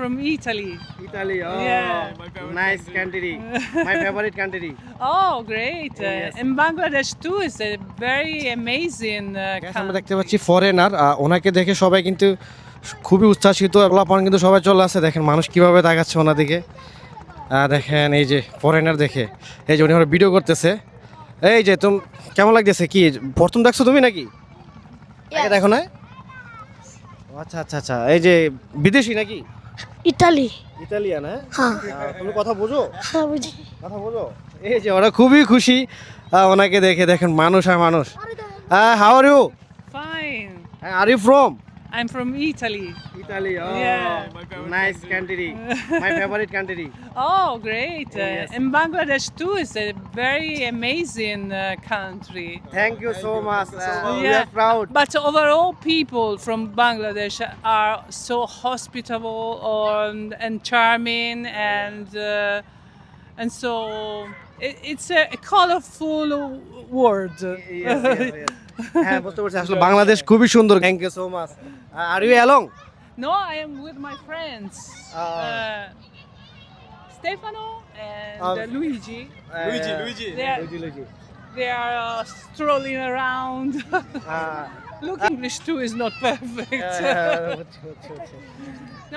From Italy. Italy. Oh, Yeah. nice country. My favorite country. Oh, great. Yes. And Bangladesh too is a very amazing Guys, আমরা দেখতে country. পাচ্ছি foreigner, ওনাকে দেখে সবাই কিন্তু খুবই উচ্ছ্বাসিত। পোলাপান কিন্তু সবাই চলে আসছে, দেখেন মানুষ কিভাবে তাকাচ্ছে ওনাদিকে। দেখেন এই যে ফরেনার দেখে, এই যে উনি ওরা ভিডিও করতেছে। এই যে তুমি কেমন লাগতেছে, কি প্রথম দেখছো তুমি নাকি আগে দেখো না? ও আচ্ছা আচ্ছা আচ্ছা, এই যে বিদেশি নাকি? ইতালি। ইতালিয়ান? হ্যাঁ হ্যাঁ তুমি কথা বোঝো? হ্যাঁ বুঝি। কথা বোঝো? এই যে ওরা খুবই খুশি ওনাকে দেখে, দেখেন মানুষ আর মানুষ। How are you? Fine. Are you from? I'm from Italy. Italy. Oh, Yeah. nice country. My favorite country. Oh, great. Yes. And Bangladesh too is a very amazing country. Thank you so much. We Yeah. are proud. But overall, people from Bangladesh are so hospitable and charming, and so it's a colorful world. Yes, yes, yes. হ্যাঁ বুঝতে পারছি, আসলে বাংলাদেশ খুবই সুন্দর। Thank you so much. Are you along? No, I am with my friends, Stefano and Luigi. Luigi. They are, Luigi. they are strolling around. Look, English too is not perfect. বুঝছি, বুঝছি, বুঝছি।